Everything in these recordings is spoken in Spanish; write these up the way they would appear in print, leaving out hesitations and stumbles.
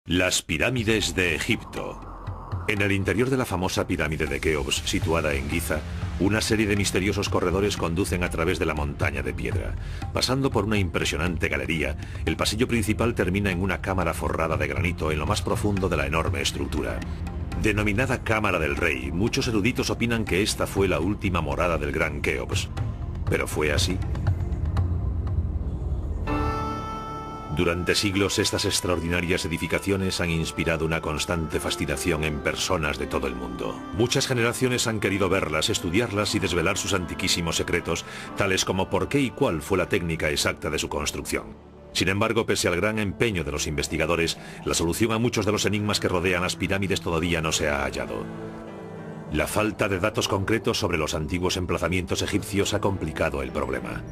Las pirámides de Egipto. En el interior de la famosa pirámide de Keops, situada en Giza, una serie de misteriosos corredores conducen a través de la montaña de piedra. Pasando por una impresionante galería, el pasillo principal termina en una cámara forrada de granito en lo más profundo de la enorme estructura. Denominada Cámara del Rey, muchos eruditos opinan que esta fue la última morada del gran Keops. ¿Pero fue así? Durante siglos, estas extraordinarias edificaciones han inspirado una constante fascinación en personas de todo el mundo. Muchas generaciones han querido verlas, estudiarlas y desvelar sus antiquísimos secretos, tales como por qué y cuál fue la técnica exacta de su construcción. Sin embargo, pese al gran empeño de los investigadores, la solución a muchos de los enigmas que rodean las pirámides todavía no se ha hallado. La falta de datos concretos sobre los antiguos emplazamientos egipcios ha complicado el problema.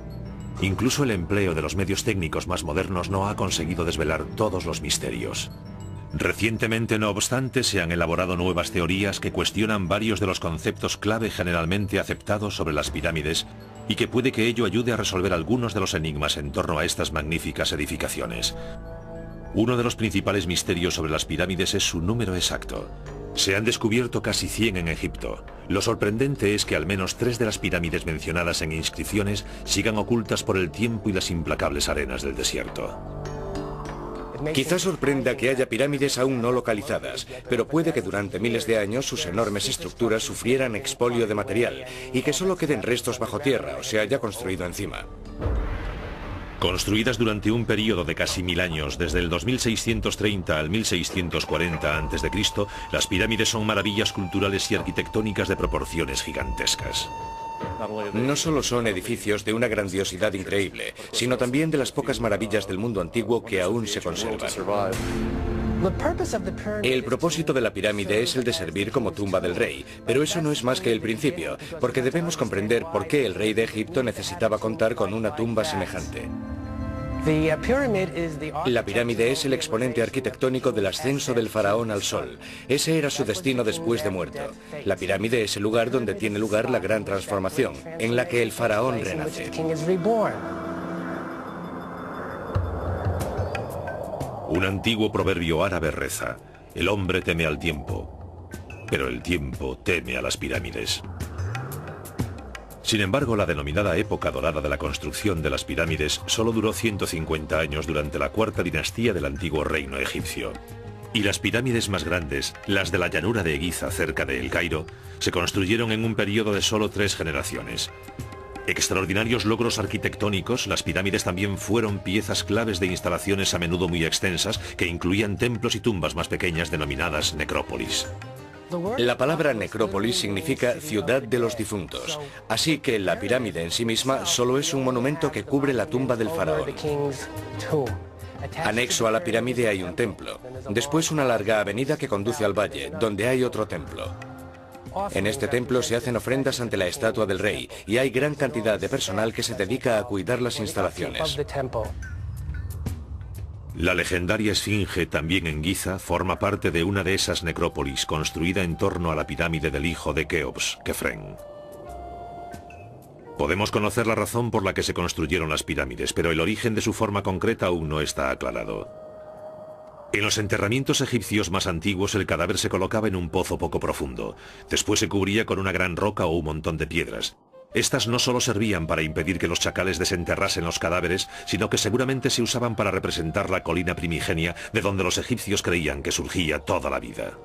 Incluso el empleo de los medios técnicos más modernos no ha conseguido desvelar todos los misterios. Recientemente, no obstante, se han elaborado nuevas teorías que cuestionan varios de los conceptos clave generalmente aceptados sobre las pirámides y que puede que ello ayude a resolver algunos de los enigmas en torno a estas magníficas edificaciones. Uno de los principales misterios sobre las pirámides es su número exacto. Se han descubierto casi 100 en Egipto. Lo sorprendente es que al menos 3 de las pirámides mencionadas en inscripciones sigan ocultas por el tiempo y las implacables arenas del desierto. Quizás sorprenda que haya pirámides aún no localizadas, pero puede que durante miles de años sus enormes estructuras sufrieran expolio de material y que solo queden restos bajo tierra o se haya construido encima. Construidas durante un periodo de casi 1000 años, desde el 2630 al 1640 a.C., las pirámides son maravillas culturales y arquitectónicas de proporciones gigantescas. No solo son edificios de una grandiosidad increíble, sino también de las pocas maravillas del mundo antiguo que aún se conservan. El propósito de la pirámide es el de servir como tumba del rey, pero eso no es más que el principio, porque debemos comprender por qué el rey de Egipto necesitaba contar con una tumba semejante. La pirámide es el exponente arquitectónico del ascenso del faraón al sol. Ese era su destino después de muerto. La pirámide es el lugar donde tiene lugar la gran transformación, en la que el faraón renace. Un antiguo proverbio árabe reza: el hombre teme al tiempo, pero el tiempo teme a las pirámides. Sin embargo, la denominada época dorada de la construcción de las pirámides solo duró 150 años durante la cuarta dinastía del antiguo reino egipcio. Y las pirámides más grandes, las de la llanura de Giza cerca de El Cairo, se construyeron en un periodo de solo 3 generaciones. Extraordinarios logros arquitectónicos, las pirámides también fueron piezas claves de instalaciones a menudo muy extensas que incluían templos y tumbas más pequeñas denominadas necrópolis. La palabra necrópolis significa ciudad de los difuntos, así que la pirámide en sí misma solo es un monumento que cubre la tumba del faraón. Anexo a la pirámide hay un templo, después una larga avenida que conduce al valle, donde hay otro templo. En este templo se hacen ofrendas ante la estatua del rey y hay gran cantidad de personal que se dedica a cuidar las instalaciones. La legendaria Esfinge, también en Giza, forma parte de una de esas necrópolis construida en torno a la pirámide del hijo de Keops, Kefren. Podemos conocer la razón por la que se construyeron las pirámides, pero el origen de su forma concreta aún no está aclarado. En los enterramientos egipcios más antiguos, el cadáver se colocaba en un pozo poco profundo. Después se cubría con una gran roca o un montón de piedras. Estas no solo servían para impedir que los chacales desenterrasen los cadáveres, sino que seguramente se usaban para representar la colina primigenia de donde los egipcios creían que surgía toda la vida.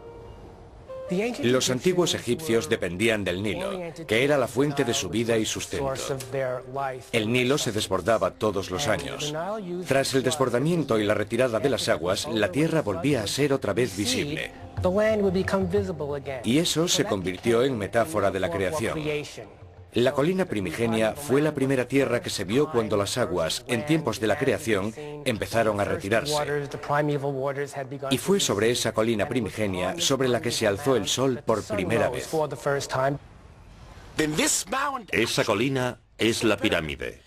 Los antiguos egipcios dependían del Nilo, que era la fuente de su vida y sustento. El Nilo se desbordaba todos los años. Tras el desbordamiento y la retirada de las aguas, la tierra volvía a ser otra vez visible. Y eso se convirtió en metáfora de la creación. La colina primigenia fue la primera tierra que se vio cuando las aguas, en tiempos de la creación, empezaron a retirarse. Y fue sobre esa colina primigenia sobre la que se alzó el sol por primera vez. Esa colina es la pirámide.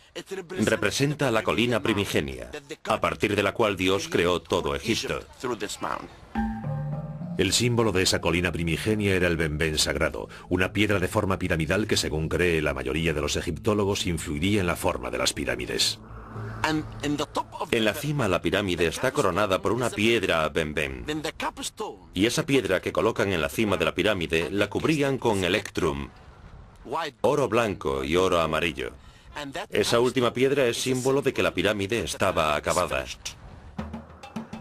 Representa la colina primigenia, a partir de la cual Dios creó todo Egipto. El símbolo de esa colina primigenia era el benben sagrado, una piedra de forma piramidal que, según cree la mayoría de los egiptólogos, influiría en la forma de las pirámides. En la cima la pirámide está coronada por una piedra bem-bem. Y esa piedra que colocan en la cima de la pirámide la cubrían con electrum, oro blanco y oro amarillo. Esa última piedra es símbolo de que la pirámide estaba acabada.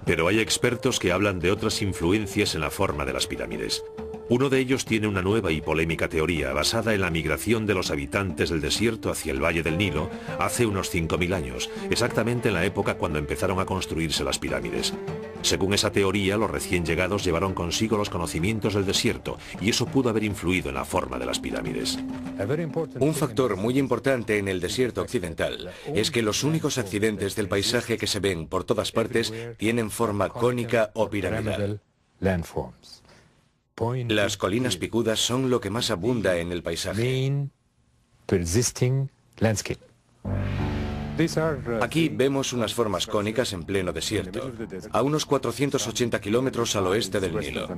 Pero hay expertos que hablan de otras influencias en la forma de las pirámides. Uno de ellos tiene una nueva y polémica teoría basada en la migración de los habitantes del desierto hacia el Valle del Nilo hace unos 5.000 años, exactamente en la época cuando empezaron a construirse las pirámides. Según esa teoría, los recién llegados llevaron consigo los conocimientos del desierto y eso pudo haber influido en la forma de las pirámides. Un factor muy importante en el desierto occidental es que los únicos accidentes del paisaje que se ven por todas partes tienen forma cónica o piramidal. Las colinas picudas son lo que más abunda en el paisaje. Aquí vemos unas formas cónicas en pleno desierto, a unos 480 kilómetros al oeste del Nilo.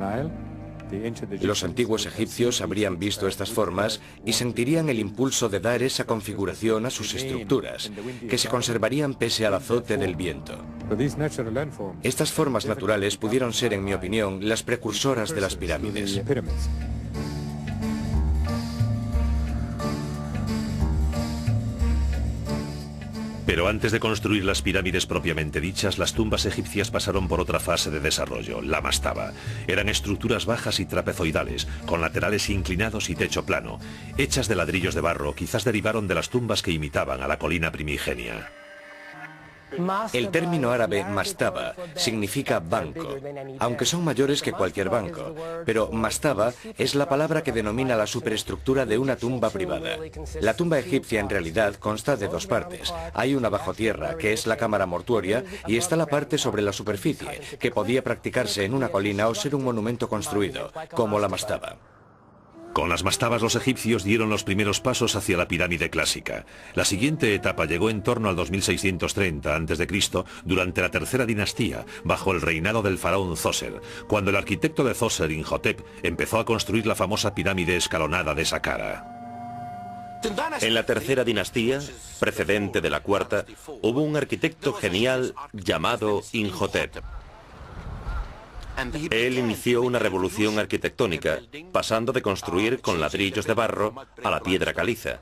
Los antiguos egipcios habrían visto estas formas y sentirían el impulso de dar esa configuración a sus estructuras, que se conservarían pese al azote del viento. Estas formas naturales pudieron ser, en mi opinión, las precursoras de las pirámides. Pero antes de construir las pirámides propiamente dichas, las tumbas egipcias pasaron por otra fase de desarrollo, la mastaba. Eran estructuras bajas y trapezoidales, con laterales inclinados y techo plano. Hechas de ladrillos de barro, quizás derivaron de las tumbas que imitaban a la colina primigenia. El término árabe mastaba significa banco, aunque son mayores que cualquier banco, pero mastaba es la palabra que denomina la superestructura de una tumba privada. La tumba egipcia en realidad consta de dos partes. Hay una bajo tierra, que es la cámara mortuoria, y está la parte sobre la superficie, que podía practicarse en una colina o ser un monumento construido, como la mastaba. Con las mastabas los egipcios dieron los primeros pasos hacia la pirámide clásica. La siguiente etapa llegó en torno al 2630 a.C., durante la tercera dinastía, bajo el reinado del faraón Zoser, cuando el arquitecto de Zoser, Imhotep, empezó a construir la famosa pirámide escalonada de Saqqara. En la tercera dinastía, precedente de la cuarta, hubo un arquitecto genial llamado Imhotep. Él inició una revolución arquitectónica, pasando de construir con ladrillos de barro a la piedra caliza.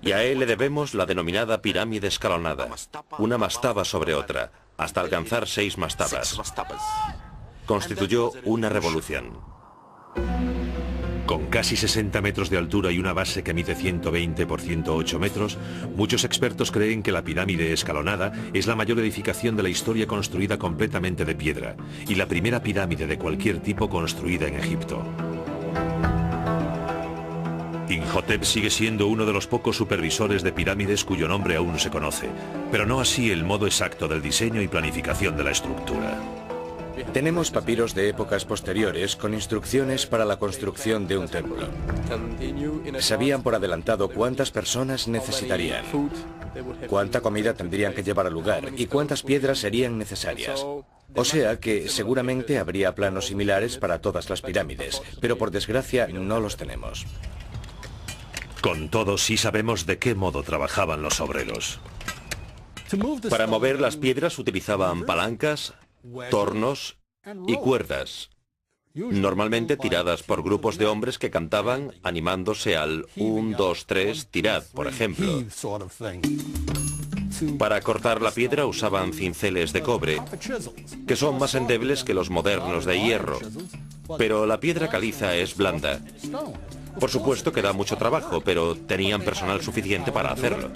Y a él le debemos la denominada pirámide escalonada, una mastaba sobre otra, hasta alcanzar 6 mastabas. Constituyó una revolución. Con casi 60 metros de altura y una base que mide 120 por 108 metros, muchos expertos creen que la pirámide escalonada es la mayor edificación de la historia construida completamente de piedra y la primera pirámide de cualquier tipo construida en Egipto. Imhotep sigue siendo uno de los pocos supervisores de pirámides cuyo nombre aún se conoce, pero no así el modo exacto del diseño y planificación de la estructura. Tenemos papiros de épocas posteriores con instrucciones para la construcción de un templo. Sabían por adelantado cuántas personas necesitarían, cuánta comida tendrían que llevar al lugar y cuántas piedras serían necesarias. O sea que seguramente habría planos similares para todas las pirámides, pero por desgracia no los tenemos. Con todo, sí sabemos de qué modo trabajaban los obreros. Para mover las piedras utilizaban palancas, tornos y cuerdas, normalmente tiradas por grupos de hombres que cantaban animándose al 1, 2, 3, tirad, por ejemplo. Para cortar la piedra usaban cinceles de cobre, que son más endebles que los modernos de hierro, pero la piedra caliza es blanda. Por supuesto que da mucho trabajo, pero tenían personal suficiente para hacerlo.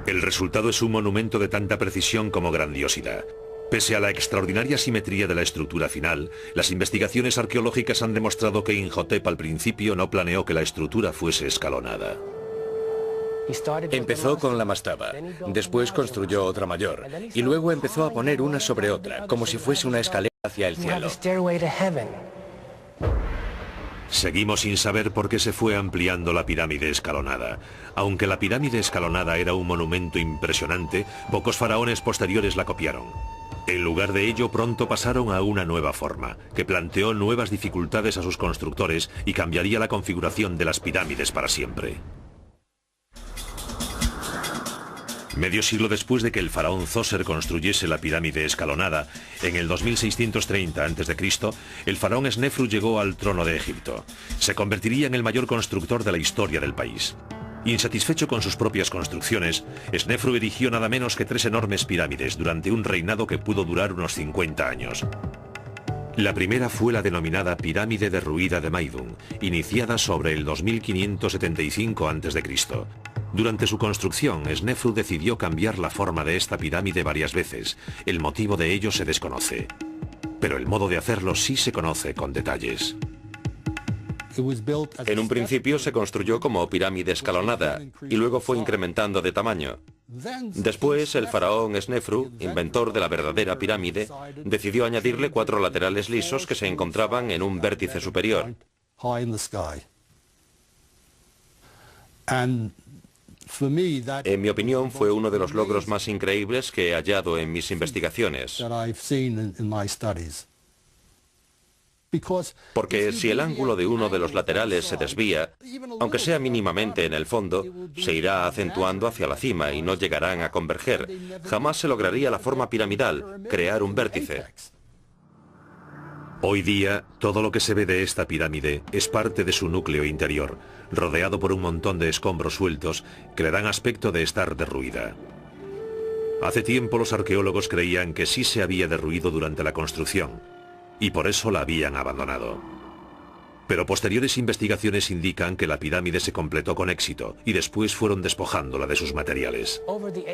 El resultado es un monumento de tanta precisión como grandiosidad. Pese a la extraordinaria simetría de la estructura final, las investigaciones arqueológicas han demostrado que Imhotep al principio no planeó que la estructura fuese escalonada. Empezó con la mastaba, después construyó otra mayor, y luego empezó a poner una sobre otra, como si fuese una escalera hacia el cielo. Seguimos sin saber por qué se fue ampliando la pirámide escalonada. Aunque la pirámide escalonada era un monumento impresionante, pocos faraones posteriores la copiaron. En lugar de ello, pronto pasaron a una nueva forma, que planteó nuevas dificultades a sus constructores y cambiaría la configuración de las pirámides para siempre. Medio siglo después de que el faraón Zoser construyese la pirámide escalonada, en el 2630 a.C., el faraón Snefru llegó al trono de Egipto. Se convertiría en el mayor constructor de la historia del país. Insatisfecho con sus propias construcciones, Snefru erigió nada menos que 3 enormes pirámides durante un reinado que pudo durar unos 50 años. La primera fue la denominada Pirámide Derruida de Maidun, iniciada sobre el 2575 a.C. Durante su construcción, Snefru decidió cambiar la forma de esta pirámide varias veces. El motivo de ello se desconoce. Pero el modo de hacerlo sí se conoce con detalles. En un principio se construyó como pirámide escalonada y luego fue incrementando de tamaño. Después, el faraón Snefru, inventor de la verdadera pirámide, decidió añadirle 4 laterales lisos que se encontraban en un vértice superior. En mi opinión, fue uno de los logros más increíbles que he hallado en mis investigaciones. Porque si el ángulo de uno de los laterales se desvía, aunque sea mínimamente en el fondo, se irá acentuando hacia la cima y no llegarán a converger. Jamás se lograría la forma piramidal, crear un vértice. Hoy día, todo lo que se ve de esta pirámide es parte de su núcleo interior, rodeado por un montón de escombros sueltos que le dan aspecto de estar derruida. Hace tiempo los arqueólogos creían que sí se había derruido durante la construcción, y por eso la habían abandonado. Pero posteriores investigaciones indican que la pirámide se completó con éxito y después fueron despojándola de sus materiales.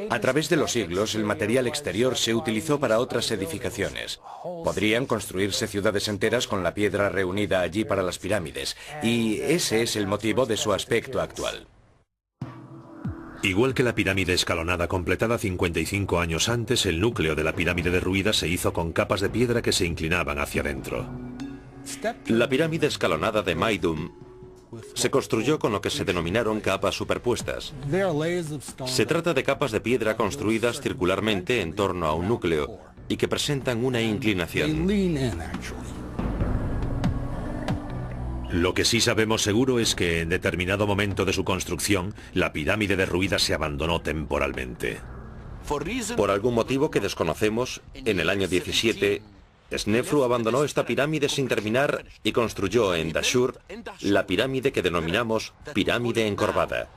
A través de los siglos, el material exterior se utilizó para otras edificaciones. Podrían construirse ciudades enteras con la piedra reunida allí para las pirámides, y ese es el motivo de su aspecto actual. Igual que la pirámide escalonada completada 55 años antes, el núcleo de la pirámide derruida se hizo con capas de piedra que se inclinaban hacia adentro. La pirámide escalonada de Maidun se construyó con lo que se denominaron capas superpuestas. Se trata de capas de piedra construidas circularmente en torno a un núcleo y que presentan una inclinación. Lo que sí sabemos seguro es que en determinado momento de su construcción, la pirámide derruida se abandonó temporalmente. Por algún motivo que desconocemos, en el año 17, Snefru abandonó esta pirámide sin terminar y construyó en Dashur la pirámide que denominamos pirámide encorvada.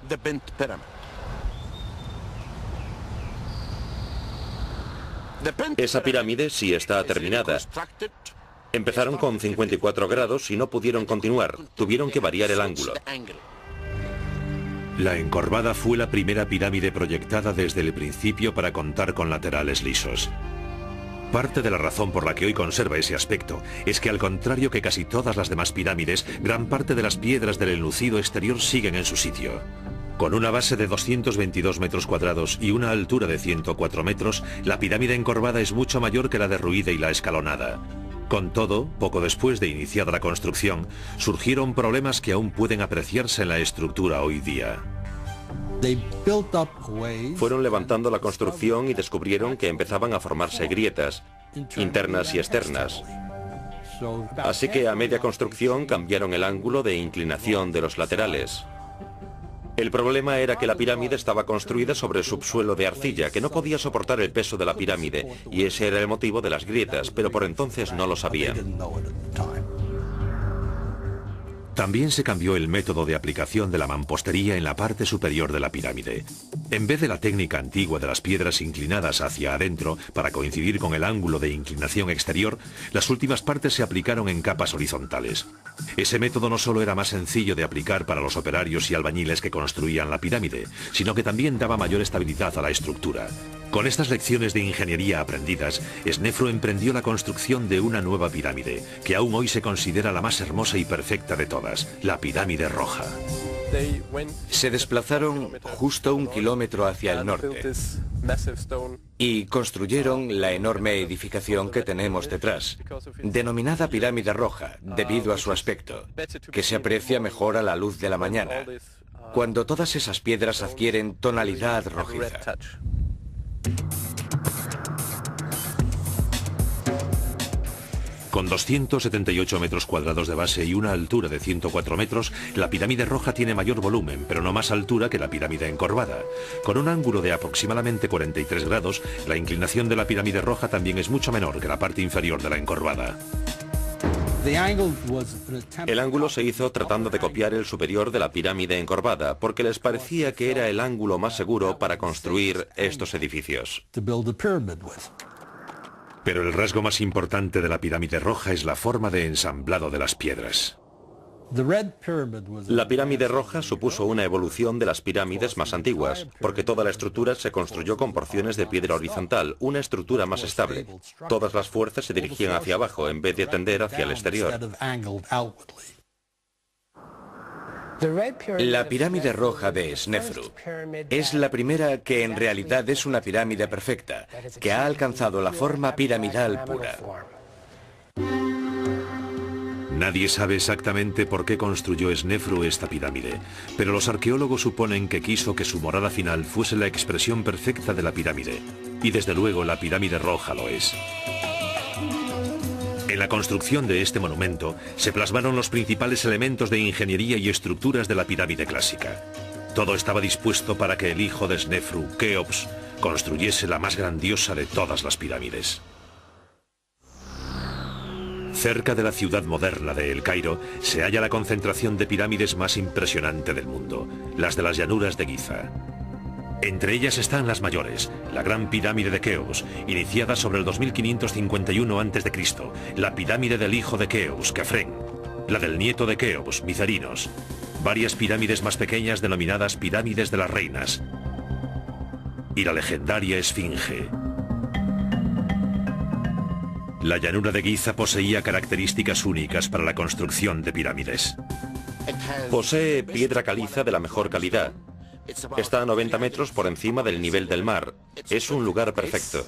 Esa pirámide sí está terminada. Empezaron con 54 grados y no pudieron continuar, tuvieron que variar el ángulo. La encorvada fue la primera pirámide proyectada desde el principio para contar con laterales lisos. Parte de la razón por la que hoy conserva ese aspecto es que, al contrario que casi todas las demás pirámides, gran parte de las piedras del enlucido exterior siguen en su sitio. Con una base de 222 metros cuadrados y una altura de 104 metros, la pirámide encorvada es mucho mayor que la derruida y la escalonada. Con todo, poco después de iniciada la construcción, surgieron problemas que aún pueden apreciarse en la estructura hoy día. Fueron levantando la construcción y descubrieron que empezaban a formarse grietas, internas y externas. Así que a media construcción cambiaron el ángulo de inclinación de los laterales. El problema era que la pirámide estaba construida sobre subsuelo de arcilla, que no podía soportar el peso de la pirámide, y ese era el motivo de las grietas, pero por entonces no lo sabían. También se cambió el método de aplicación de la mampostería en la parte superior de la pirámide. En vez de la técnica antigua de las piedras inclinadas hacia adentro para coincidir con el ángulo de inclinación exterior, las últimas partes se aplicaron en capas horizontales. Ese método no solo era más sencillo de aplicar para los operarios y albañiles que construían la pirámide, sino que también daba mayor estabilidad a la estructura. Con estas lecciones de ingeniería aprendidas, Snefru emprendió la construcción de una nueva pirámide, que aún hoy se considera la más hermosa y perfecta de todas, la pirámide roja. Se desplazaron justo 1 kilómetro hacia el norte y construyeron la enorme edificación que tenemos detrás, denominada pirámide roja, debido a su aspecto, que se aprecia mejor a la luz de la mañana, cuando todas esas piedras adquieren tonalidad rojiza. Con 278 metros cuadrados de base y una altura de 104 metros, la pirámide roja tiene mayor volumen, pero no más altura que la pirámide encorvada. Con un ángulo de aproximadamente 43 grados, la inclinación de la pirámide roja también es mucho menor que la parte inferior de la encorvada. El ángulo se hizo tratando de copiar el superior de la pirámide encorvada, porque les parecía que era el ángulo más seguro para construir estos edificios. Pero el rasgo más importante de la pirámide roja es la forma de ensamblado de las piedras. La pirámide roja supuso una evolución de las pirámides más antiguas, porque toda la estructura se construyó con porciones de piedra horizontal, una estructura más estable. Todas las fuerzas se dirigían hacia abajo en vez de tender hacia el exterior. La pirámide roja de Snefru es la primera que en realidad es una pirámide perfecta, que ha alcanzado la forma piramidal pura. Nadie sabe exactamente por qué construyó Snefru esta pirámide, pero los arqueólogos suponen que quiso que su morada final fuese la expresión perfecta de la pirámide, y desde luego la pirámide roja lo es. En la construcción de este monumento se plasmaron los principales elementos de ingeniería y estructuras de la pirámide clásica. Todo estaba dispuesto para que el hijo de Snefru, Keops, construyese la más grandiosa de todas las pirámides. Cerca de la ciudad moderna de El Cairo se halla la concentración de pirámides más impresionante del mundo, las de las llanuras de Giza. Entre ellas están las mayores, la Gran Pirámide de Keops, iniciada sobre el 2551 a.C., la pirámide del hijo de Keops, Kefren, la del nieto de Keops, Micerinos, varias pirámides más pequeñas denominadas pirámides de las reinas, y la legendaria Esfinge. La llanura de Giza poseía características únicas para la construcción de pirámides. Posee piedra caliza de la mejor calidad. Está a 90 metros por encima del nivel del mar. Es un lugar perfecto.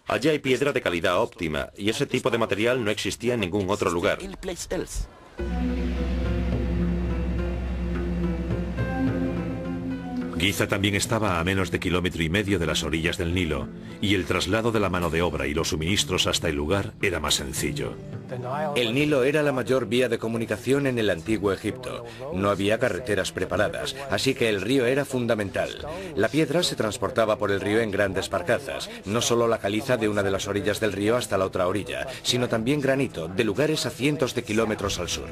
Allí hay piedra de calidad óptima, y ese tipo de material no existía en ningún otro lugar. Giza también estaba a menos de 1,5 kilómetros de las orillas del Nilo, y el traslado de la mano de obra y los suministros hasta el lugar era más sencillo. El Nilo era la mayor vía de comunicación en el antiguo Egipto. No había carreteras preparadas, así que el río era fundamental. La piedra se transportaba por el río en grandes barcazas, no solo la caliza de una de las orillas del río hasta la otra orilla, sino también granito de lugares a cientos de kilómetros al sur.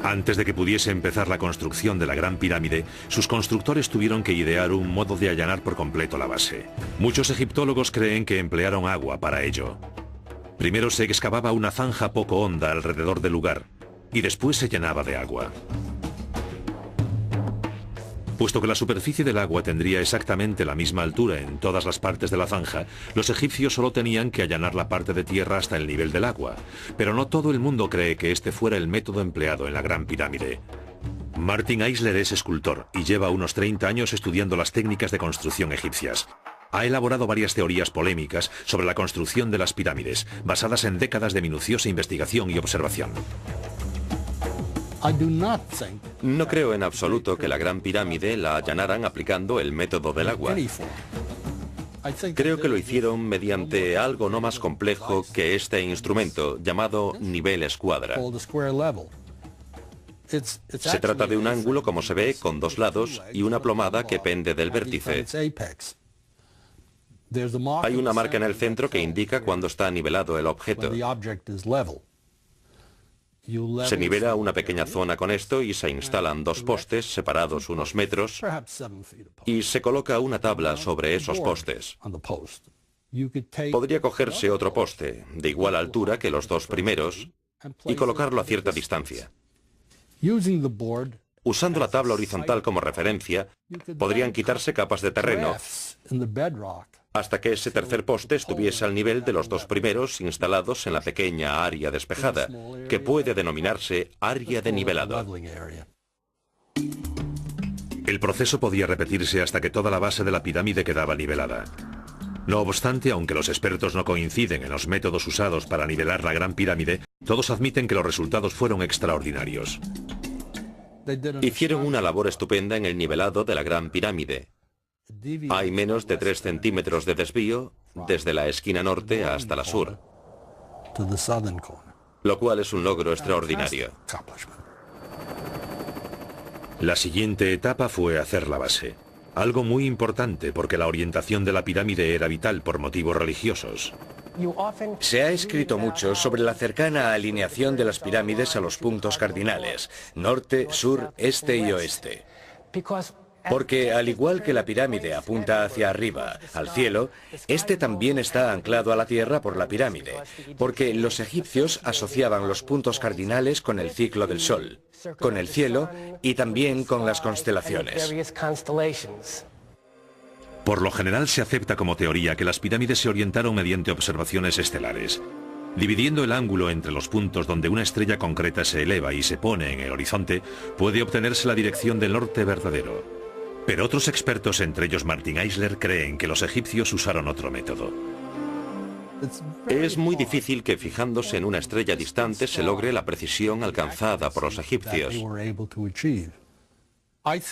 Antes de que pudiese empezar la construcción de la Gran Pirámide, sus constructores tuvieron que idear un modo de allanar por completo la base. Muchos egiptólogos creen que emplearon agua para ello. Primero se excavaba una zanja poco honda alrededor del lugar, y después se llenaba de agua. Puesto que la superficie del agua tendría exactamente la misma altura en todas las partes de la zanja, los egipcios solo tenían que allanar la parte de tierra hasta el nivel del agua. Pero no todo el mundo cree que este fuera el método empleado en la Gran Pirámide. Martin Eisler es escultor y lleva unos 30 años estudiando las técnicas de construcción egipcias. Ha elaborado varias teorías polémicas sobre la construcción de las pirámides, basadas en décadas de minuciosa investigación y observación. No creo en absoluto que la Gran Pirámide la allanaran aplicando el método del agua. Creo que lo hicieron mediante algo no más complejo que este instrumento, llamado nivel escuadra. Se trata de un ángulo, como se ve, con dos lados y una plomada que pende del vértice. Hay una marca en el centro que indica cuándo está nivelado el objeto. Se nivela una pequeña zona con esto y se instalan dos postes separados unos metros y se coloca una tabla sobre esos postes. Podría cogerse otro poste de igual altura que los dos primeros y colocarlo a cierta distancia. Usando la tabla horizontal como referencia, podrían quitarse capas de terreno hasta que ese tercer poste estuviese al nivel de los dos primeros instalados en la pequeña área despejada, que puede denominarse área de nivelado. El proceso podía repetirse hasta que toda la base de la pirámide quedaba nivelada. No obstante, aunque los expertos no coinciden en los métodos usados para nivelar la Gran Pirámide, todos admiten que los resultados fueron extraordinarios. Hicieron una labor estupenda en el nivelado de la Gran Pirámide. Hay menos de 3 centímetros de desvío desde la esquina norte hasta la sur. lo cual es un logro extraordinario. La siguiente etapa fue hacer la base. Algo muy importante porque la orientación de la pirámide era vital por motivos religiosos. Se ha escrito mucho sobre la cercana alineación de las pirámides a los puntos cardinales, norte, sur, este y oeste. Porque al igual que la pirámide apunta hacia arriba, al cielo, este también está anclado a la tierra por la pirámide, porque los egipcios asociaban los puntos cardinales con el ciclo del sol, con el cielo y también con las constelaciones. Por lo general se acepta como teoría que las pirámides se orientaron mediante observaciones estelares. Dividiendo el ángulo entre los puntos donde una estrella concreta se eleva y se pone en el horizonte, puede obtenerse la dirección del norte verdadero. Pero otros expertos, entre ellos Martin Eisler, creen que los egipcios usaron otro método. Es muy difícil que fijándose en una estrella distante se logre la precisión alcanzada por los egipcios.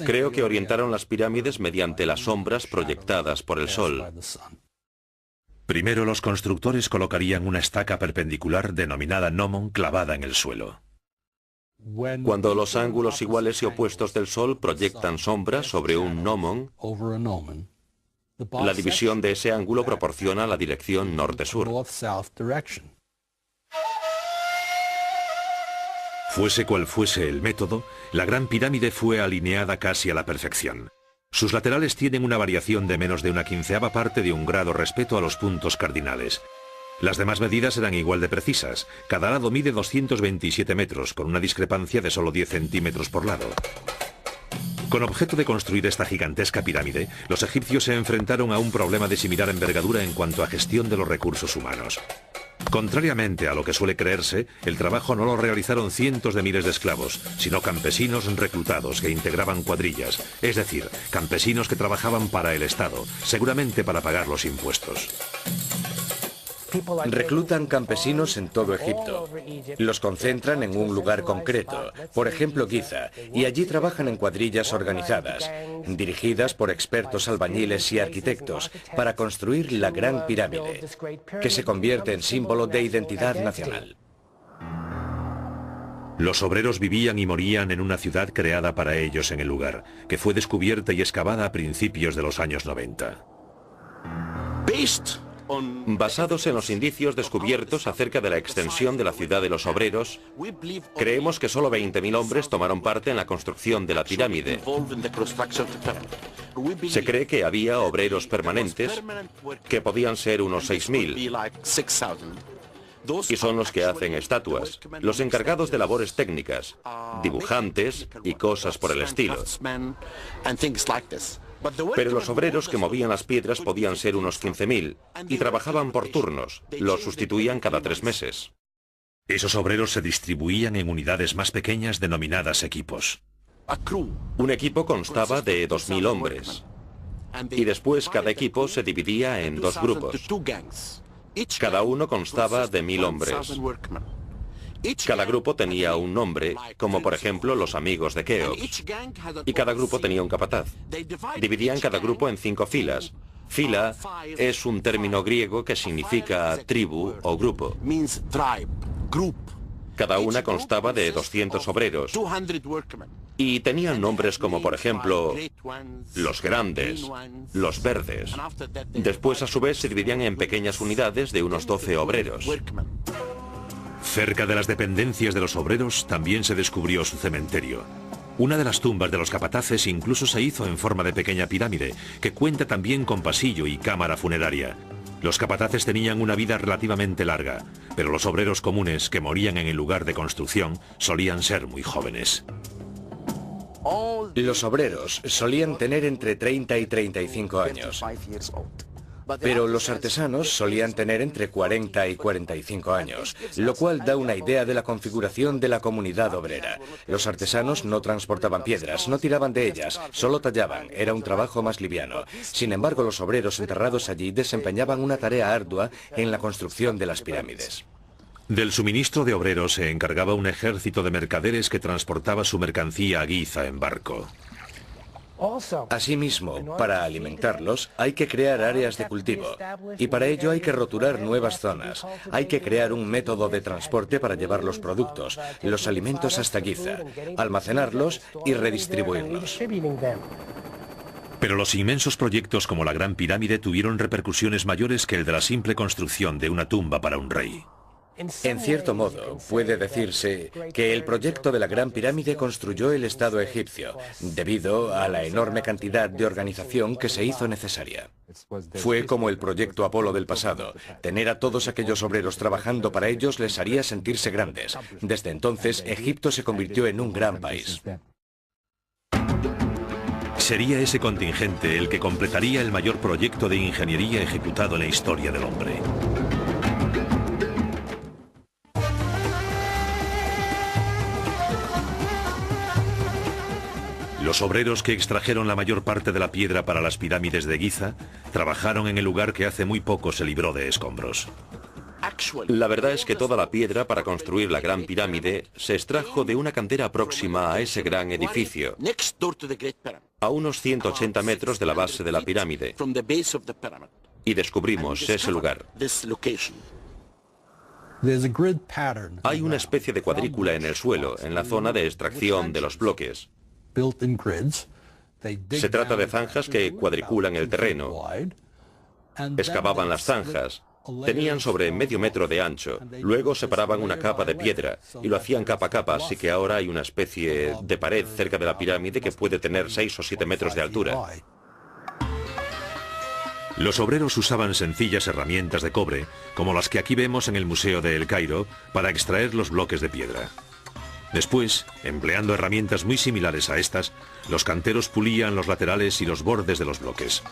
Creo que orientaron las pirámides mediante las sombras proyectadas por el sol. Primero los constructores colocarían una estaca perpendicular denominada gnomon clavada en el suelo. Cuando los ángulos iguales y opuestos del sol proyectan sombras sobre un gnomon, la división de ese ángulo proporciona la dirección norte-sur. Fuese cual fuese el método, la Gran Pirámide fue alineada casi a la perfección. Sus laterales tienen una variación de menos de una quinceava parte de un grado respecto a los puntos cardinales. Las demás medidas eran igual de precisas. Cada lado mide 227 metros, con una discrepancia de solo 10 centímetros por lado. Con objeto de construir esta gigantesca pirámide, los egipcios se enfrentaron a un problema de similar envergadura en cuanto a gestión de los recursos humanos. Contrariamente a lo que suele creerse, el trabajo no lo realizaron cientos de miles de esclavos, sino campesinos reclutados que integraban cuadrillas, es decir, campesinos que trabajaban para el Estado, seguramente para pagar los impuestos. Reclutan campesinos en todo Egipto. Los concentran en un lugar concreto, por ejemplo Giza, y allí trabajan en cuadrillas organizadas, dirigidas por expertos albañiles y arquitectos, para construir la Gran Pirámide, que se convierte en símbolo de identidad nacional. Los obreros vivían y morían en una ciudad creada para ellos en el lugar, que fue descubierta y excavada a principios de los años 90. Basados en los indicios descubiertos acerca de la extensión de la ciudad de los obreros, creemos que solo 20.000 hombres tomaron parte en la construcción de la pirámide. Se cree que había obreros permanentes, que podían ser unos 6.000, y son los que hacen estatuas, los encargados de labores técnicas, dibujantes y cosas por el estilo. Pero los obreros que movían las piedras podían ser unos 15.000 y trabajaban por turnos, los sustituían cada 3 meses. Esos obreros se distribuían en unidades más pequeñas denominadas equipos. Un equipo constaba de 2.000 hombres y después cada equipo se dividía en 2 grupos. Cada uno constaba de 1.000 hombres. Cada grupo tenía un nombre, como por ejemplo los amigos de Keops, y cada grupo tenía un capataz. Dividían cada grupo en 5 filas. Fila es un término griego que significa tribu o grupo. Cada una constaba de 200 obreros y tenían nombres como por ejemplo los grandes, los verdes. Después a su vez se dividían en pequeñas unidades de unos 12 obreros. Cerca de las dependencias de los obreros también se descubrió su cementerio. Una de las tumbas de los capataces incluso se hizo en forma de pequeña pirámide, que cuenta también con pasillo y cámara funeraria. Los capataces tenían una vida relativamente larga, pero los obreros comunes que morían en el lugar de construcción solían ser muy jóvenes. Los obreros solían tener entre 30 y 35 años. Pero los artesanos solían tener entre 40 y 45 años, lo cual da una idea de la configuración de la comunidad obrera. Los artesanos no transportaban piedras, no tiraban de ellas, solo tallaban, era un trabajo más liviano. Sin embargo, los obreros enterrados allí desempeñaban una tarea ardua en la construcción de las pirámides. Del suministro de obreros se encargaba un ejército de mercaderes que transportaba su mercancía a Giza en barco. Asimismo, para alimentarlos hay que crear áreas de cultivo y para ello hay que roturar nuevas zonas. Hay que crear un método de transporte para llevar los productos, los alimentos hasta Giza, almacenarlos y redistribuirlos. Pero los inmensos proyectos como la Gran Pirámide tuvieron repercusiones mayores que el de la simple construcción de una tumba para un rey. En cierto modo, puede decirse que el proyecto de la Gran Pirámide construyó el Estado egipcio, debido a la enorme cantidad de organización que se hizo necesaria. Fue como el proyecto Apolo del pasado. Tener a todos aquellos obreros trabajando para ellos les haría sentirse grandes. Desde entonces, Egipto se convirtió en un gran país. Sería ese contingente el que completaría el mayor proyecto de ingeniería ejecutado en la historia del hombre. Los obreros que extrajeron la mayor parte de la piedra para las pirámides de Giza trabajaron en el lugar que hace muy poco se libró de escombros. La verdad es que toda la piedra para construir la Gran Pirámide se extrajo de una cantera próxima a ese gran edificio, a unos 180 metros de la base de la pirámide, y descubrimos ese lugar. Hay una especie de cuadrícula en el suelo, en la zona de extracción de los bloques. Se trata de zanjas que cuadriculan el terreno. Excavaban las zanjas. Tenían sobre medio metro de ancho. Luego separaban una capa de piedra y lo hacían capa a capa, así que ahora hay una especie de pared cerca de la pirámide que puede tener 6 o 7 metros de altura. Los obreros usaban sencillas herramientas de cobre, como las que aquí vemos en el Museo de El Cairo, para extraer los bloques de piedra. Después, empleando herramientas muy similares a estas, los canteros pulían los laterales y los bordes de los bloques.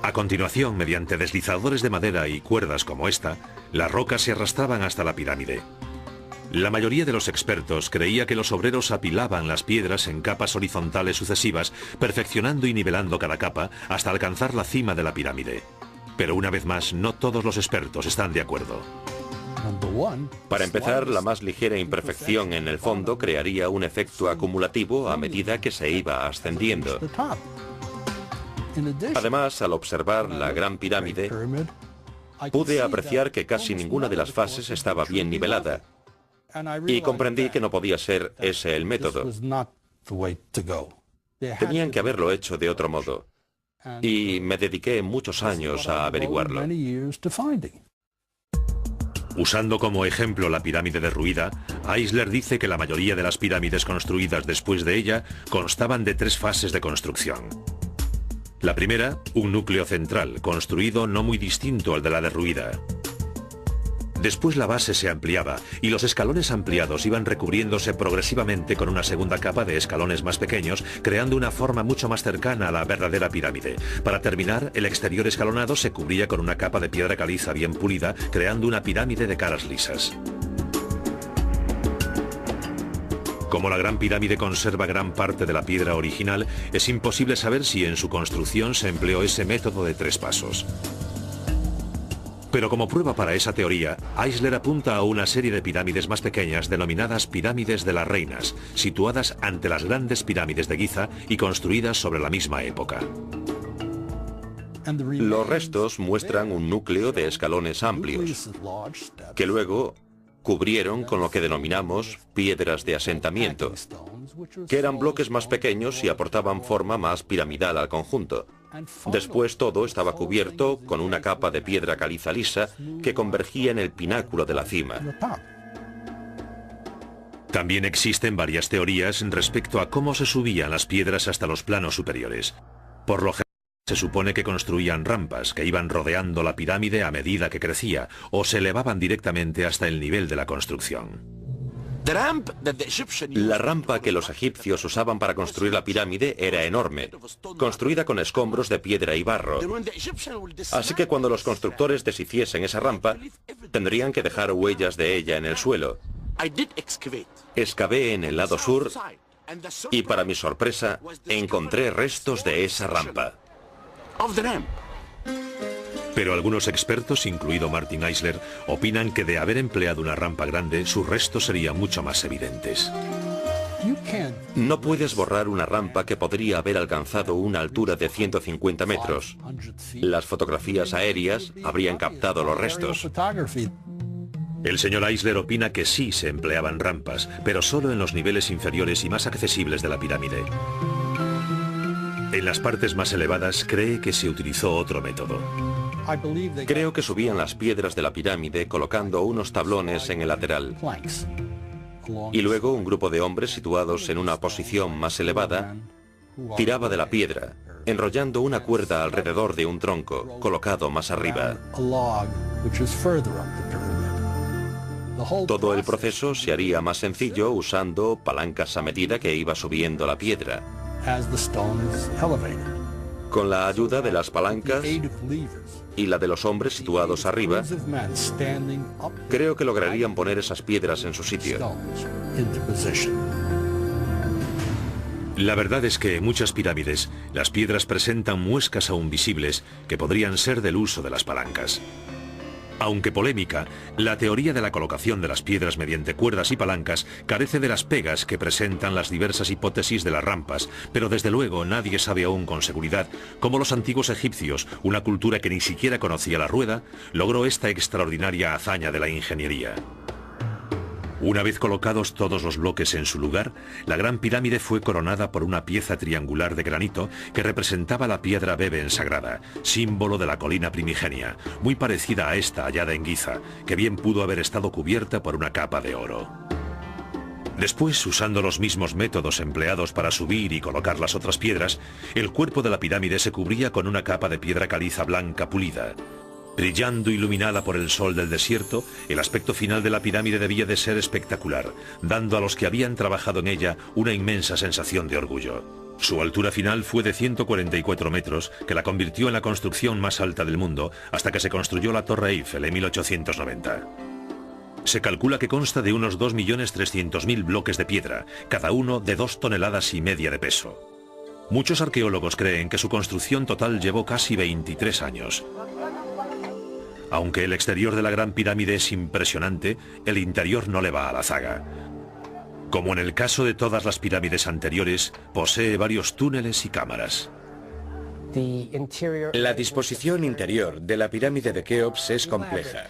A continuación, mediante deslizadores de madera y cuerdas como esta, las rocas se arrastraban hasta la pirámide. La mayoría de los expertos creía que los obreros apilaban las piedras en capas horizontales sucesivas, perfeccionando y nivelando cada capa hasta alcanzar la cima de la pirámide. Pero una vez más, no todos los expertos están de acuerdo. Para empezar, la más ligera imperfección en el fondo crearía un efecto acumulativo a medida que se iba ascendiendo. Además, al observar la Gran Pirámide, pude apreciar que casi ninguna de las fases estaba bien nivelada y comprendí que no podía ser ese el método. Tenían que haberlo hecho de otro modo y me dediqué muchos años a averiguarlo. Usando como ejemplo la pirámide derruida, Eisler dice que la mayoría de las pirámides construidas después de ella constaban de 3 fases de construcción. La primera, un núcleo central, construido no muy distinto al de la derruida. Después la base se ampliaba y los escalones ampliados iban recubriéndose progresivamente con una segunda capa de escalones más pequeños, creando una forma mucho más cercana a la verdadera pirámide. Para terminar, el exterior escalonado se cubría con una capa de piedra caliza bien pulida, creando una pirámide de caras lisas. Como la Gran Pirámide conserva gran parte de la piedra original, es imposible saber si en su construcción se empleó ese método de 3 pasos. Pero como prueba para esa teoría, Eisler apunta a una serie de pirámides más pequeñas denominadas pirámides de las reinas, situadas ante las grandes pirámides de Giza y construidas sobre la misma época. Los restos muestran un núcleo de escalones amplios, que luego cubrieron con lo que denominamos piedras de asentamiento, que eran bloques más pequeños y aportaban forma más piramidal al conjunto. Después todo estaba cubierto con una capa de piedra caliza lisa que convergía en el pináculo de la cima. También existen varias teorías respecto a cómo se subían las piedras hasta los planos superiores. Por lo general, se supone que construían rampas que iban rodeando la pirámide a medida que crecía, o se elevaban directamente hasta el nivel de la construcción. La rampa que los egipcios usaban para construir la pirámide era enorme, construida con escombros de piedra y barro. Así que cuando los constructores deshiciesen esa rampa, tendrían que dejar huellas de ella en el suelo. Excavé en el lado sur y, para mi sorpresa, encontré restos de esa rampa. Pero algunos expertos, incluido Martin Eisler, opinan que de haber empleado una rampa grande, sus restos serían mucho más evidentes. No puedes borrar una rampa que podría haber alcanzado una altura de 150 metros. Las fotografías aéreas habrían captado los restos. El señor Eisler opina que sí se empleaban rampas, pero solo en los niveles inferiores y más accesibles de la pirámide. En las partes más elevadas cree que se utilizó otro método. Creo que subían las piedras de la pirámide colocando unos tablones en el lateral. Y luego un grupo de hombres situados en una posición más elevada tiraba de la piedra, enrollando una cuerda alrededor de un tronco colocado más arriba. Todo el proceso se haría más sencillo usando palancas a medida que iba subiendo la piedra. Con la ayuda de las palancas y la de los hombres situados arriba, creo que lograrían poner esas piedras en su sitio. La verdad es que en muchas pirámides las piedras presentan muescas aún visibles que podrían ser del uso de las palancas. Aunque polémica, la teoría de la colocación de las piedras mediante cuerdas y palancas carece de las pegas que presentan las diversas hipótesis de las rampas, pero desde luego nadie sabe aún con seguridad cómo los antiguos egipcios, una cultura que ni siquiera conocía la rueda, logró esta extraordinaria hazaña de la ingeniería. Una vez colocados todos los bloques en su lugar, la Gran Pirámide fue coronada por una pieza triangular de granito que representaba la piedra Beben sagrada, símbolo de la colina primigenia, muy parecida a esta hallada en Giza, que bien pudo haber estado cubierta por una capa de oro. Después, usando los mismos métodos empleados para subir y colocar las otras piedras, el cuerpo de la pirámide se cubría con una capa de piedra caliza blanca pulida. Brillando iluminada por el sol del desierto, el aspecto final de la pirámide debía de ser espectacular, dando a los que habían trabajado en ella una inmensa sensación de orgullo. Su altura final fue de 144 metros, que la convirtió en la construcción más alta del mundo, hasta que se construyó la Torre Eiffel en 1890. Se calcula que consta de unos 2.300.000 bloques de piedra, cada uno de 2,5 toneladas de peso. Muchos arqueólogos creen que su construcción total llevó casi 23 años. Aunque el exterior de la Gran Pirámide es impresionante, el interior no le va a la zaga. Como en el caso de todas las pirámides anteriores, posee varios túneles y cámaras. La disposición interior de la pirámide de Keops es compleja.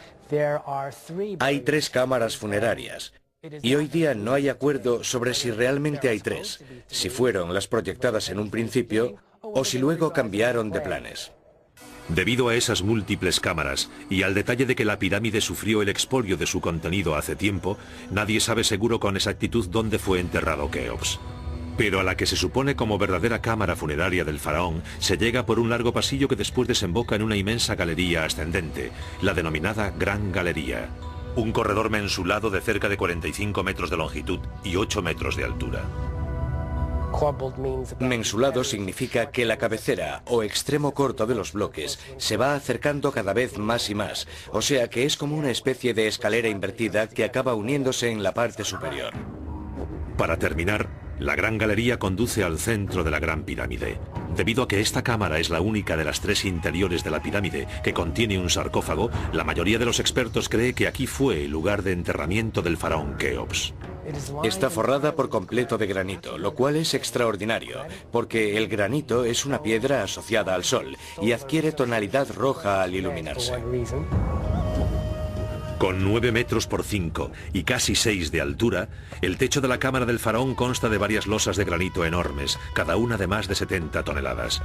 Hay 3 cámaras funerarias, y hoy día no hay acuerdo sobre si realmente hay 3, si fueron las proyectadas en un principio o si luego cambiaron de planes. Debido a esas múltiples cámaras y al detalle de que la pirámide sufrió el expolio de su contenido hace tiempo, nadie sabe seguro con exactitud dónde fue enterrado Keops. Pero a la que se supone como verdadera cámara funeraria del faraón se llega por un largo pasillo que después desemboca en una inmensa galería ascendente, la denominada Gran Galería. Un corredor mensulado de cerca de 45 metros de longitud y 8 metros de altura. Mensulado significa que la cabecera o extremo corto de los bloques se va acercando cada vez más y más, o sea que es como una especie de escalera invertida que acaba uniéndose en la parte superior. Para terminar, la Gran Galería conduce al centro de la Gran Pirámide. Debido a que esta cámara es la única de las 3 interiores de la pirámide que contiene un sarcófago, la mayoría de los expertos cree que aquí fue el lugar de enterramiento del faraón Keops. Está forrada por completo de granito, lo cual es extraordinario, porque el granito es una piedra asociada al sol y adquiere tonalidad roja al iluminarse. Con 9 metros por 5 y casi 6 de altura, el techo de la cámara del faraón consta de varias losas de granito enormes, cada una de más de 70 toneladas.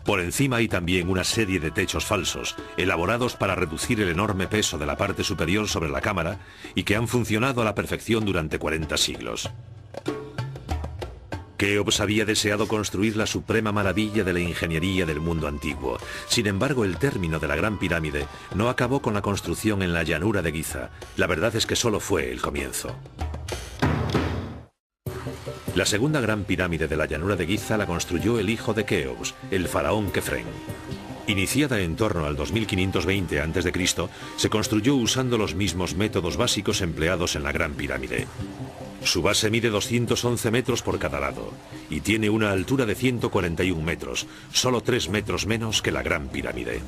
Por encima hay también una serie de techos falsos, elaborados para reducir el enorme peso de la parte superior sobre la cámara y que han funcionado a la perfección durante 40 siglos. Keops había deseado construir la suprema maravilla de la ingeniería del mundo antiguo. Sin embargo, el término de la Gran Pirámide no acabó con la construcción en la llanura de Giza. La verdad es que solo fue el comienzo. La segunda Gran Pirámide de la llanura de Giza la construyó el hijo de Keops, el faraón Kefren. Iniciada en torno al 2520 a.C., se construyó usando los mismos métodos básicos empleados en la Gran Pirámide. Su base mide 211 metros por cada lado y tiene una altura de 141 metros, solo 3 metros menos que la Gran Pirámide.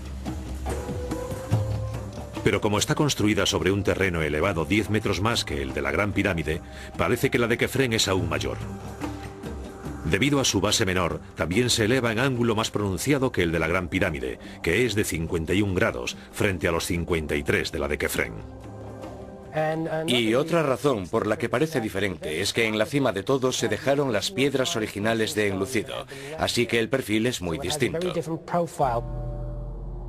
Pero como está construida sobre un terreno elevado 10 metros más que el de la Gran Pirámide, parece que la de Kefren es aún mayor. Debido a su base menor, también se eleva en ángulo más pronunciado que el de la Gran Pirámide, que es de 51 grados frente a los 53 de la de Kefren. Y otra razón por la que parece diferente es que en la cima de todo se dejaron las piedras originales de enlucido, así que el perfil es muy distinto.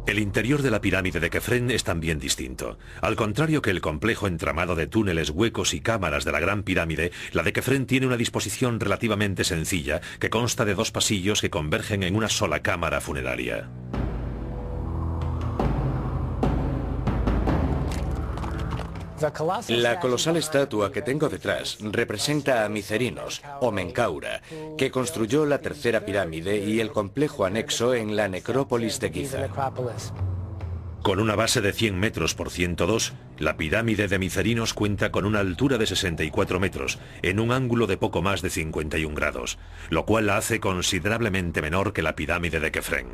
El interior de la pirámide de Kefren es también distinto. Al contrario que el complejo entramado de túneles, huecos y cámaras de la Gran Pirámide, la de Kefren tiene una disposición relativamente sencilla que consta de 2 pasillos que convergen en una sola cámara funeraria. La colosal estatua que tengo detrás representa a Micerinos, o Menkaura, que construyó la tercera pirámide y el complejo anexo en la necrópolis de Giza. Con una base de 100 metros por 102, la pirámide de Micerinos cuenta con una altura de 64 metros, en un ángulo de poco más de 51 grados, lo cual la hace considerablemente menor que la pirámide de Kefren.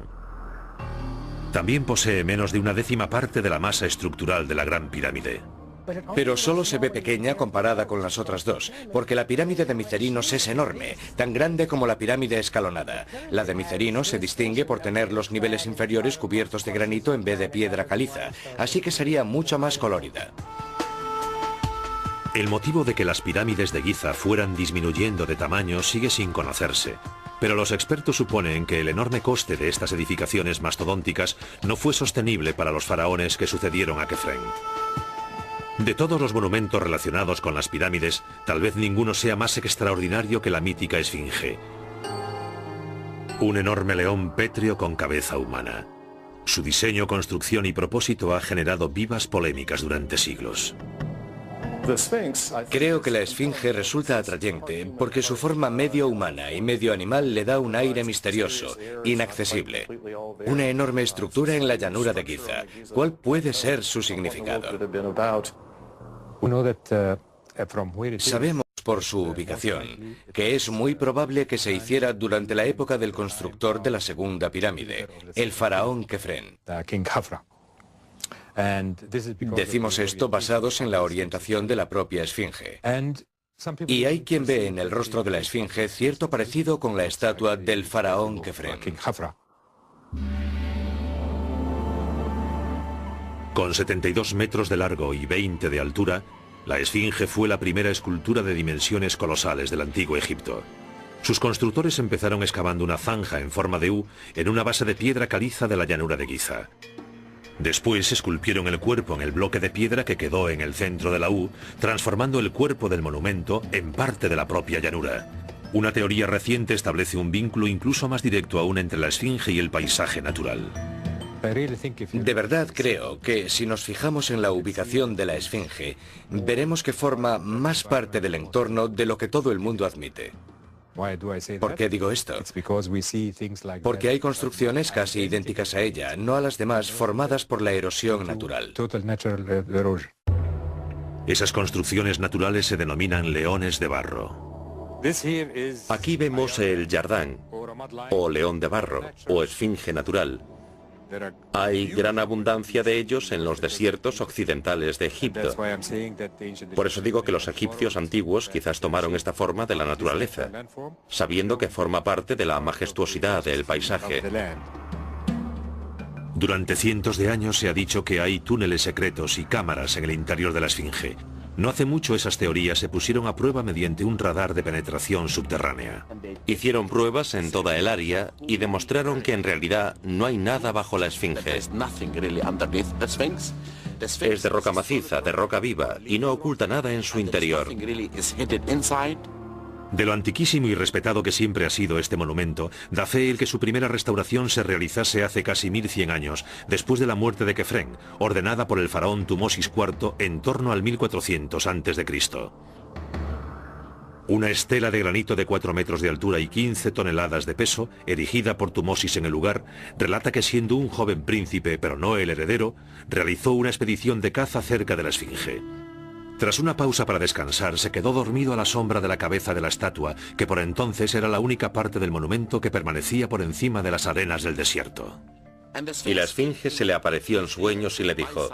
También posee menos de una décima parte de la masa estructural de la Gran Pirámide. Pero solo se ve pequeña comparada con las otras dos, porque la pirámide de Micerinos es enorme, tan grande como la pirámide escalonada. La de Micerinos se distingue por tener los niveles inferiores cubiertos de granito en vez de piedra caliza, así que sería mucho más colorida. El motivo de que las pirámides de Giza fueran disminuyendo de tamaño sigue sin conocerse, pero los expertos suponen que el enorme coste de estas edificaciones mastodónticas no fue sostenible para los faraones que sucedieron a Kefren. De todos los monumentos relacionados con las pirámides, tal vez ninguno sea más extraordinario que la mítica Esfinge. Un enorme león pétreo con cabeza humana. Su diseño, construcción y propósito ha generado vivas polémicas durante siglos. Creo que la Esfinge resulta atrayente porque su forma medio humana y medio animal le da un aire misterioso, inaccesible. Una enorme estructura en la llanura de Giza. ¿Cuál puede ser su significado? Sabemos por su ubicación que es muy probable que se hiciera durante la época del constructor de la segunda pirámide, el faraón Kefren. Decimos esto basados en la orientación de la propia Esfinge. Y hay quien ve en el rostro de la Esfinge cierto parecido con la estatua del faraón Kefren. Con 72 metros de largo y 20 de altura, la Esfinge fue la primera escultura de dimensiones colosales del antiguo Egipto. Sus constructores empezaron excavando una zanja en forma de U en una base de piedra caliza de la llanura de Giza. Después esculpieron el cuerpo en el bloque de piedra que quedó en el centro de la U, transformando el cuerpo del monumento en parte de la propia llanura. Una teoría reciente establece un vínculo incluso más directo aún entre la Esfinge y el paisaje natural. De verdad creo que si nos fijamos en la ubicación de la Esfinge, veremos que forma más parte del entorno de lo que todo el mundo admite. ¿Por qué digo esto? Porque hay construcciones casi idénticas a ella, no a las demás, formadas por la erosión natural. Esas construcciones naturales se denominan leones de barro. Aquí vemos el Yardán, o león de barro, o esfinge natural. Hay gran abundancia de ellos en los desiertos occidentales de Egipto. Por eso digo que los egipcios antiguos quizás tomaron esta forma de la naturaleza, sabiendo que forma parte de la majestuosidad del paisaje. Durante cientos de años se ha dicho que hay túneles secretos y cámaras en el interior de la Esfinge. No hace mucho esas teorías se pusieron a prueba mediante un radar de penetración subterránea. Hicieron pruebas en toda el área y demostraron que en realidad no hay nada bajo la Esfinge. Es de roca maciza, de roca viva, y no oculta nada en su interior. De lo antiquísimo y respetado que siempre ha sido este monumento, da fe el que su primera restauración se realizase hace casi 1100 años, después de la muerte de Kefren, ordenada por el faraón Tumosis IV en torno al 1400 a.C. Una estela de granito de 4 metros de altura y 15 toneladas de peso, erigida por Tumosis en el lugar, relata que siendo un joven príncipe, pero no el heredero, realizó una expedición de caza cerca de la Esfinge. Tras una pausa para descansar, se quedó dormido a la sombra de la cabeza de la estatua, que por entonces era la única parte del monumento que permanecía por encima de las arenas del desierto. Y la Esfinge se le apareció en sueños y le dijo: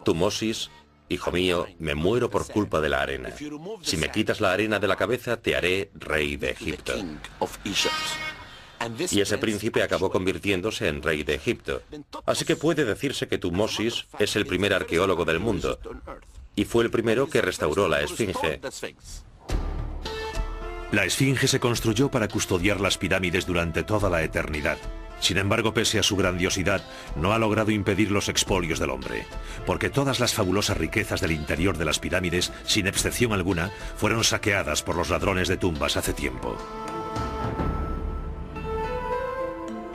Tutmosis, hijo mío, me muero por culpa de la arena. Si me quitas la arena de la cabeza, te haré rey de Egipto. Y ese príncipe acabó convirtiéndose en rey de Egipto. Así que puede decirse que Tutmosis es el primer arqueólogo del mundo. Y fue el primero que restauró la Esfinge. La Esfinge se construyó para custodiar las pirámides durante toda la eternidad. Sin embargo, pese a su grandiosidad, no ha logrado impedir los expolios del hombre, porque todas las fabulosas riquezas del interior de las pirámides, sin excepción alguna, fueron saqueadas por los ladrones de tumbas hace tiempo.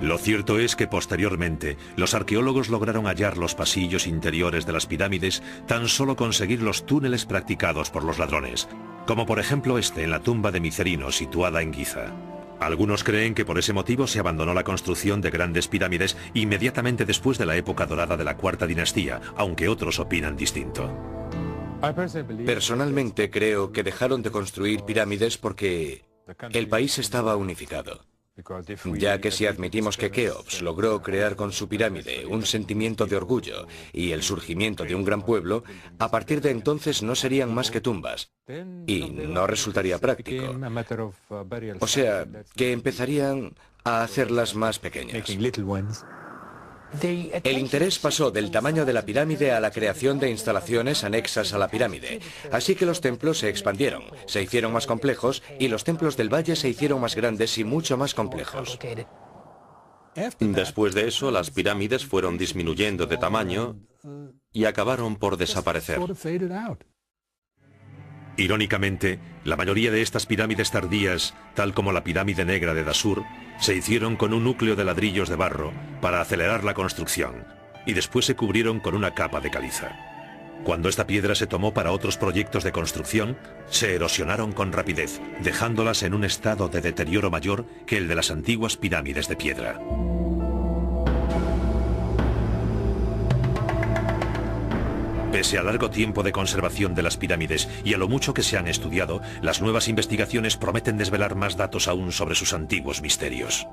Lo cierto es que posteriormente, los arqueólogos lograron hallar los pasillos interiores de las pirámides tan solo conseguir los túneles practicados por los ladrones, como por ejemplo este en la tumba de Micerino, situada en Giza. Algunos creen que por ese motivo se abandonó la construcción de grandes pirámides inmediatamente después de la época dorada de la Cuarta Dinastía, aunque otros opinan distinto. Personalmente creo que dejaron de construir pirámides porque el país estaba unificado. Ya que si admitimos que Keops logró crear con su pirámide un sentimiento de orgullo y el surgimiento de un gran pueblo, a partir de entonces no serían más que tumbas y no resultaría práctico. O sea, que empezarían a hacerlas más pequeñas. El interés pasó del tamaño de la pirámide a la creación de instalaciones anexas a la pirámide. Así que los templos se expandieron, se hicieron más complejos y los templos del valle se hicieron más grandes y mucho más complejos. Después de eso, las pirámides fueron disminuyendo de tamaño y acabaron por desaparecer. Irónicamente, la mayoría de estas pirámides tardías, tal como la pirámide negra de Dashur, se hicieron con un núcleo de ladrillos de barro para acelerar la construcción, y después se cubrieron con una capa de caliza. Cuando esta piedra se tomó para otros proyectos de construcción, se erosionaron con rapidez, dejándolas en un estado de deterioro mayor que el de las antiguas pirámides de piedra. Pese al largo tiempo de conservación de las pirámides y a lo mucho que se han estudiado, las nuevas investigaciones prometen desvelar más datos aún sobre sus antiguos misterios.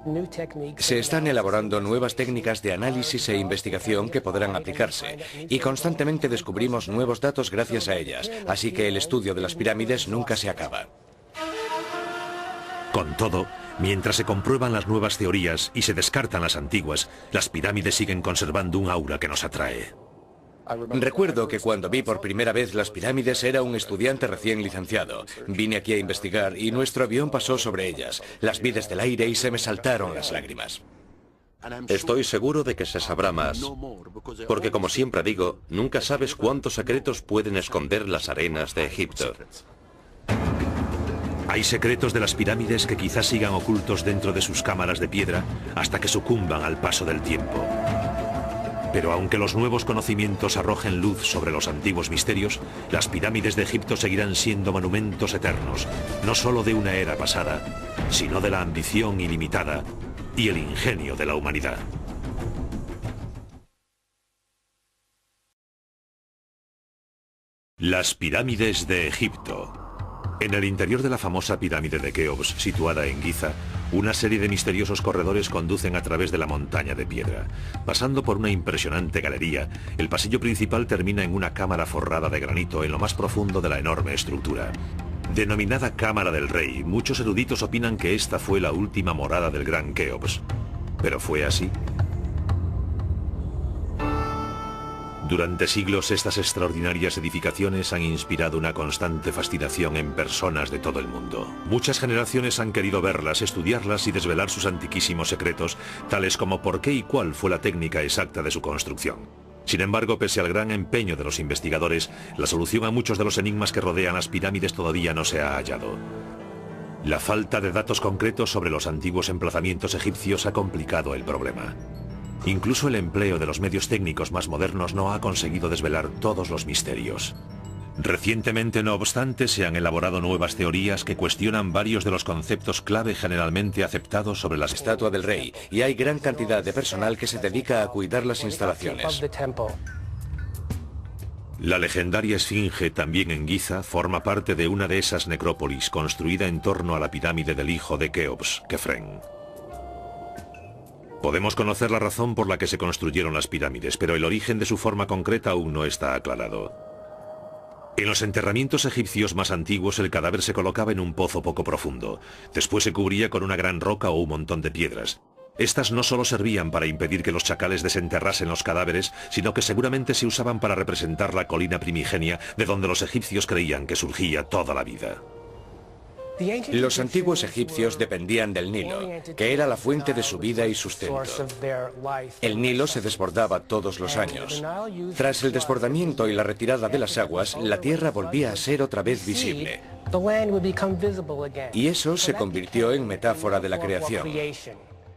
Se están elaborando nuevas técnicas de análisis e investigación que podrán aplicarse, y constantemente descubrimos nuevos datos gracias a ellas, así que el estudio de las pirámides nunca se acaba. Con todo, mientras se comprueban las nuevas teorías y se descartan las antiguas, las pirámides siguen conservando un aura que nos atrae. Recuerdo que cuando vi por primera vez las pirámides era un estudiante recién licenciado. Vine aquí a investigar y nuestro avión pasó sobre ellas. Las vi desde el aire y se me saltaron las lágrimas. Estoy seguro de que se sabrá más, porque como siempre digo, nunca sabes cuántos secretos pueden esconder las arenas de Egipto. Hay secretos de las pirámides que quizás sigan ocultos dentro de sus cámaras de piedra hasta que sucumban al paso del tiempo. Pero aunque los nuevos conocimientos arrojen luz sobre los antiguos misterios, las pirámides de Egipto seguirán siendo monumentos eternos, no solo de una era pasada, sino de la ambición ilimitada y el ingenio de la humanidad. Las pirámides de Egipto. En el interior de la famosa pirámide de Keops, situada en Giza, una serie de misteriosos corredores conducen a través de la montaña de piedra. Pasando por una impresionante galería, el pasillo principal termina en una cámara forrada de granito en lo más profundo de la enorme estructura. Denominada Cámara del Rey, muchos eruditos opinan que esta fue la última morada del gran Keops. ¿Pero fue así? Durante siglos, estas extraordinarias edificaciones han inspirado una constante fascinación en personas de todo el mundo. Muchas generaciones han querido verlas, estudiarlas y desvelar sus antiquísimos secretos, tales como por qué y cuál fue la técnica exacta de su construcción. Sin embargo, pese al gran empeño de los investigadores, la solución a muchos de los enigmas que rodean las pirámides todavía no se ha hallado. La falta de datos concretos sobre los antiguos emplazamientos egipcios ha complicado el problema. Incluso el empleo de los medios técnicos más modernos no ha conseguido desvelar todos los misterios. Recientemente, no obstante, se han elaborado nuevas teorías que cuestionan varios de los conceptos clave generalmente aceptados sobre la estatua del rey, y hay gran cantidad de personal que se dedica a cuidar las instalaciones. La legendaria Esfinge, también en Giza, forma parte de una de esas necrópolis construida en torno a la pirámide del hijo de Keops, Kefren. Podemos conocer la razón por la que se construyeron las pirámides, pero el origen de su forma concreta aún no está aclarado. En los enterramientos egipcios más antiguos el cadáver se colocaba en un pozo poco profundo. Después se cubría con una gran roca o un montón de piedras. Estas no solo servían para impedir que los chacales desenterrasen los cadáveres, sino que seguramente se usaban para representar la colina primigenia de donde los egipcios creían que surgía toda la vida. Los antiguos egipcios dependían del Nilo, que era la fuente de su vida y sustento. El Nilo se desbordaba todos los años. Tras el desbordamiento y la retirada de las aguas, la tierra volvía a ser otra vez visible. Y eso se convirtió en metáfora de la creación.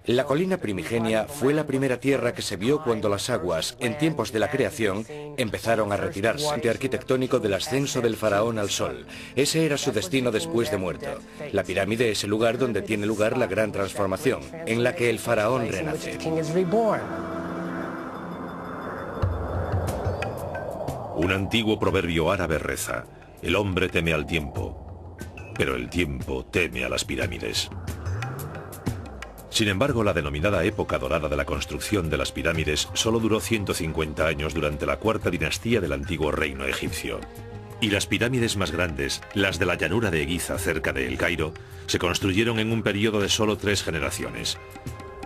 La colina primigenia fue la primera tierra que se vio cuando las aguas, en tiempos de la creación, empezaron a retirarse. El arquitectónico del ascenso del faraón al sol. Ese era su destino después de muerto. La pirámide es el lugar donde tiene lugar la gran transformación, en la que el faraón renace. Un antiguo proverbio árabe reza: el hombre teme al tiempo, pero el tiempo teme a las pirámides. Sin embargo, la denominada época dorada de la construcción de las pirámides solo duró 150 años durante la cuarta dinastía del antiguo reino egipcio. Y las pirámides más grandes, las de la llanura de Giza cerca de El Cairo, se construyeron en un periodo de solo 3 generaciones.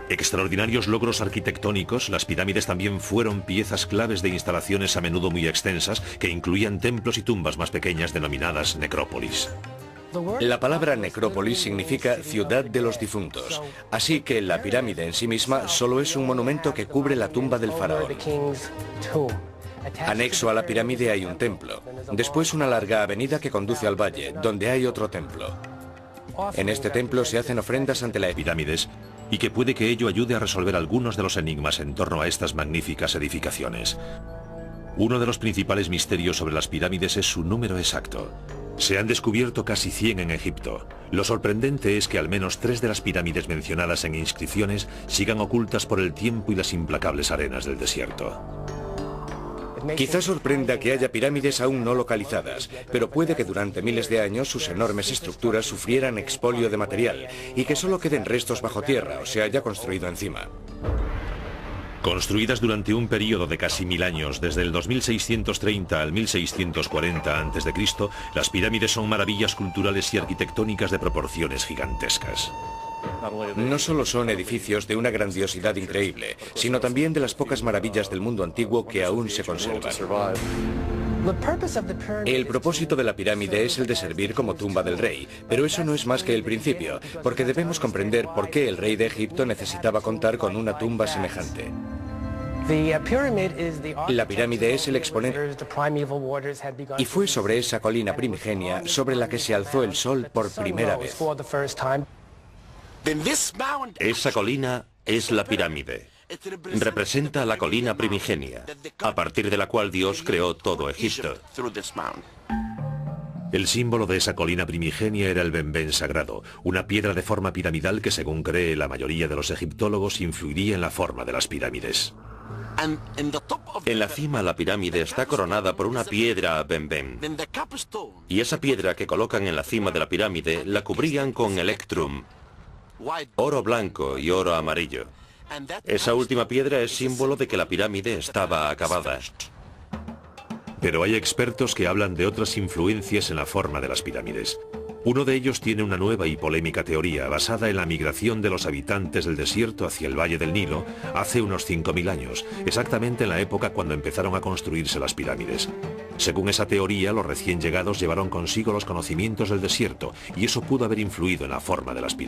Extraordinarios logros arquitectónicos, las pirámides también fueron piezas claves de instalaciones a menudo muy extensas que incluían templos y tumbas más pequeñas denominadas necrópolis. La palabra necrópolis significa ciudad de los difuntos, así que la pirámide en sí misma solo es un monumento que cubre la tumba del faraón. Anexo a la pirámide hay un templo, después una larga avenida que conduce al valle, donde hay otro templo. En este templo se hacen ofrendas ante las pirámides, y que puede que ello ayude a resolver algunos de los enigmas en torno a estas magníficas edificaciones. Uno de los principales misterios sobre las pirámides es su número exacto. Se han descubierto casi 100 en Egipto. Lo sorprendente es que al menos 3 de las pirámides mencionadas en inscripciones sigan ocultas por el tiempo y las implacables arenas del desierto. Quizás sorprenda que haya pirámides aún no localizadas, pero puede que durante miles de años sus enormes estructuras sufrieran expolio de material y que solo queden restos bajo tierra o se haya construido encima. Construidas durante un periodo de casi 1000 años, desde el 2630 al 1640 a.C., las pirámides son maravillas culturales y arquitectónicas de proporciones gigantescas. No solo son edificios de una grandiosidad increíble, sino también de las pocas maravillas del mundo antiguo que aún se conservan. El propósito de la pirámide es el de servir como tumba del rey, pero eso no es más que el principio, porque debemos comprender por qué el rey de Egipto necesitaba contar con una tumba semejante. La pirámide es el exponente, y fue sobre esa colina primigenia sobre la que se alzó el sol por primera vez. Esa colina es la pirámide. Representa la colina primigenia, a partir de la cual Dios creó todo Egipto. El símbolo de esa colina primigenia era el benben sagrado, una piedra de forma piramidal que, según cree la mayoría de los egiptólogos, influiría en la forma de las pirámides. En la cima la pirámide está coronada por una piedra benben. Y esa piedra que colocan en la cima de la pirámide la cubrían con electrum, oro blanco y oro amarillo. Esa última piedra es símbolo de que la pirámide estaba acabada. Pero hay expertos que hablan de otras influencias en la forma de las pirámides. Uno de ellos tiene una nueva y polémica teoría basada en la migración de los habitantes del desierto hacia el Valle del Nilo hace unos 5000 años, exactamente en la época cuando empezaron a construirse las pirámides. Según esa teoría, los recién llegados llevaron consigo los conocimientos del desierto y eso pudo haber influido en la forma de las pirámides.